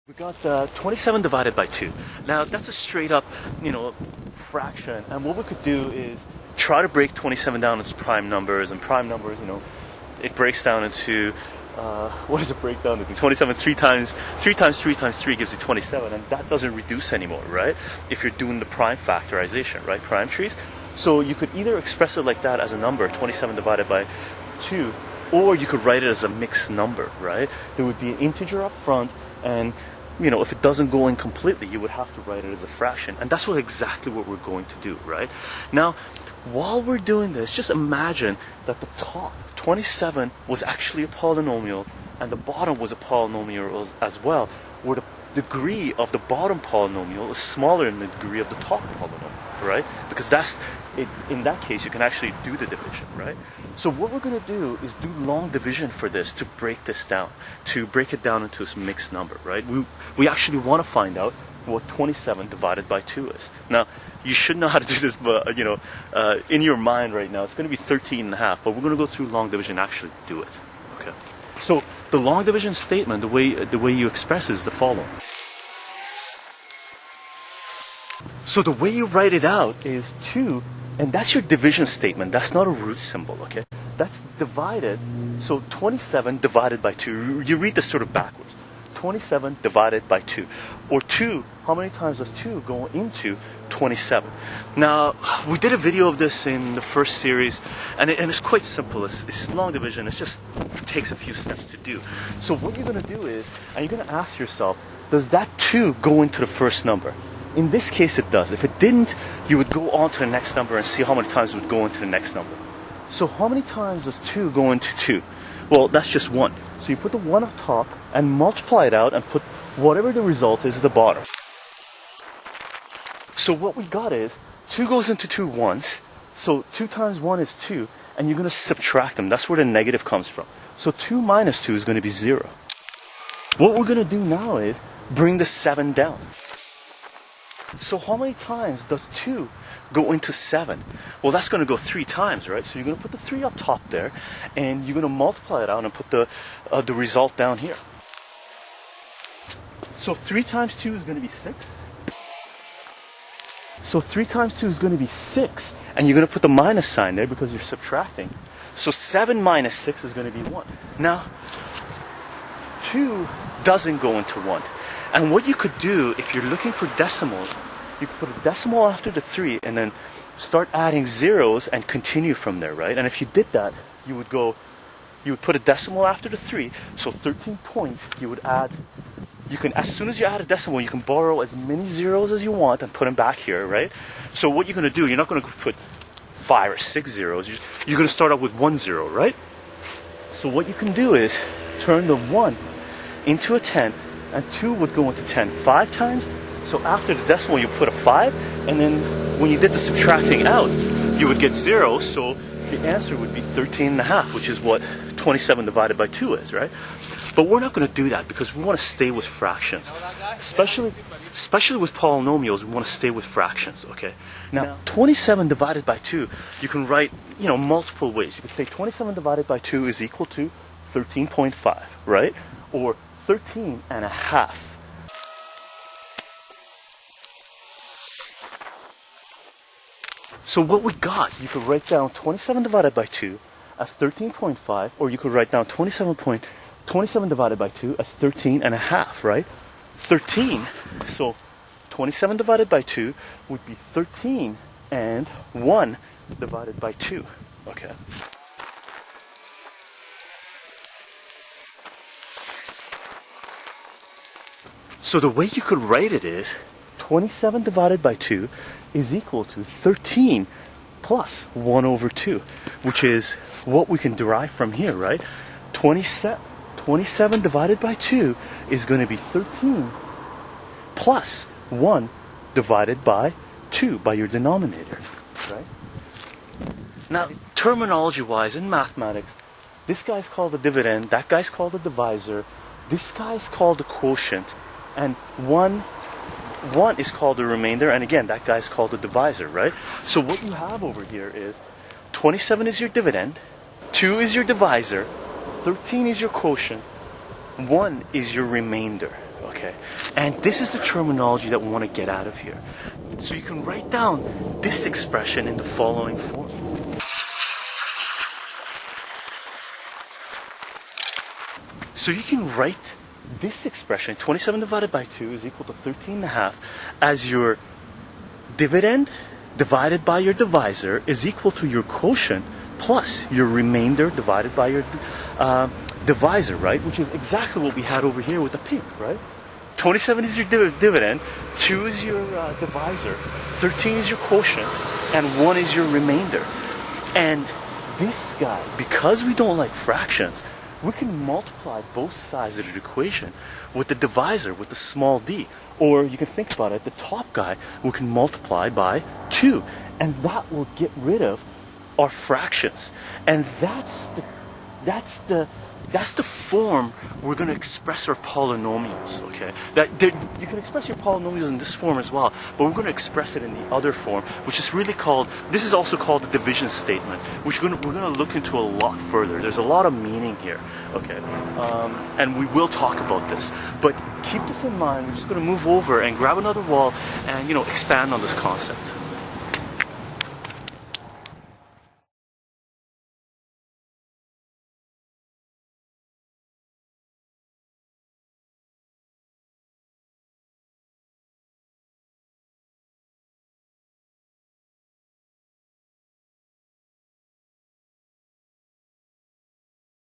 We got 27 divided by 2. Now that's a straight up, fraction. And what we could do is try to break 27 down into prime numbers. And prime numbers, it breaks down into, what does it break down into? 27, 3 times 3 times 3 gives you 27. And that doesn't reduce anymore, right? If you're doing the prime factorization, right? Prime trees. So you could either express it like that as a number, 27 divided by 2, or you could write it as a mixed number, right? There would be an integer up front, and if it doesn't go in completely, you would have to write it as a fraction. And that's exactly what we're going to do, right? Now, while we're doing this, just imagine that the top, 27, was actually a polynomial, and the bottom was a polynomial as well, where the degree of the bottom polynomial is smaller than the degree of the top polynomial, right? Because that's it. In that case, you can actually do the division, right? So what we're going to do is do long division for this to break this down, to break it down into a mixed number, right? We actually want to find out what 27 divided by 2 is. Now, you should know how to do this, but in your mind right now, it's going to be 13 and a half, but we're going to go through long division and actually do it. Okay. So the long division statement, the way you express it is the following. So the way you write it out is 2. And that's your division statement. That's not a root symbol, okay? That's divided. So 27 divided by 2. You read this sort of backwards. 27 divided by 2. Or 2, how many times does 2 go into 27? Now, we did a video of this in the first series, and it's quite simple. It's long division. It just takes a few steps to do. So what you're going to do is, and you're going to ask yourself, does that 2 go into the first number? In this case, it does. If it didn't, you would go on to the next number and see how many times it would go into the next number. So how many times does 2 go into 2? Well, that's just 1. So you put the 1 up top and multiply it out and put whatever the result is at the bottom. So what we got is 2 goes into 2 once. So 2 times 1 is 2. And you're going to subtract them. That's where the negative comes from. So 2 minus 2 is going to be 0. What we're going to do now is bring the 7 down. So how many times does 2 go into 7? Well, that's going to go 3 times, right? So you're going to put the 3 up top there, and you're going to multiply it out and put the result down here. So 3 times 2 is going to be 6. So 3 times 2 is going to be 6, and you're going to put the minus sign there because you're subtracting. So 7 minus 6 is going to be 1. Now, 2 doesn't go into 1. And what you could do, if you're looking for decimals, you could put a decimal after the 3 and then start adding zeros and continue from there, right? And if you did that, you would put a decimal after the 3, so 13 point, as soon as you add a decimal, you can borrow as many zeros as you want and put them back here, right? So what you're going to do, you're not going to put 5 or 6 zeros, you're going to start out with 1 0, right? So what you can do is turn the 1 into a 10, and 2 would go into 10 5 times. So after the decimal, you put a 5, and then when you did the subtracting out, you would get 0. So the answer would be 13 and a half, which is what 27 divided by 2 is, right? But we're not going to do that because we want to stay with fractions, especially with polynomials. We want to stay with fractions, okay? Now, 27 divided by 2, you can write, multiple ways. You could say 27 divided by 2 is equal to 13.5, right? Or 13 and a half. So what we got, you could write down 27 divided by 2 as 13.5, or you could write down 27 divided by 2 as 13 and a half, right? 13, so 27 divided by 2 would be 13 and 1 divided by 2, okay? So the way you could write it is 27 divided by 2 is equal to 13 plus 1 over 2, which is what we can derive from here, right? 27 divided by 2 is going to be 13 plus 1 divided by 2 by your denominator, right? Now, terminology-wise in mathematics, this guy's called the dividend, that guy's called the divisor, this guy's called the quotient, and one is called the remainder, and again, that guy's called the divisor, right? So what you have over here is 27 is your dividend, 2 is your divisor, 13 is your quotient, 1 is your remainder, okay? And this is the terminology that we want to get out of here. So you can write down this expression in the following form. So you can write this expression, 27 divided by 2 is equal to 13.5, as your dividend divided by your divisor is equal to your quotient plus your remainder divided by your divisor, right? Which is exactly what we had over here with the pink, right? 27 is your dividend, 2 is your divisor, 13 is your quotient, and 1 is your remainder. And this guy, because we don't like fractions, we can multiply both sides of the equation with the divisor, with the small d. Or you can think about it, the top guy, we can multiply by 2. And that will get rid of our fractions. And that's the form we're going to express our polynomials, okay? You can express your polynomials in this form as well, but we're going to express it in the other form, which is really called, this is also called the division statement, which we're going to look into a lot further. There's a lot of meaning here, okay? And we will talk about this, but keep this in mind. We're just going to move over and grab another wall and, expand on this concept.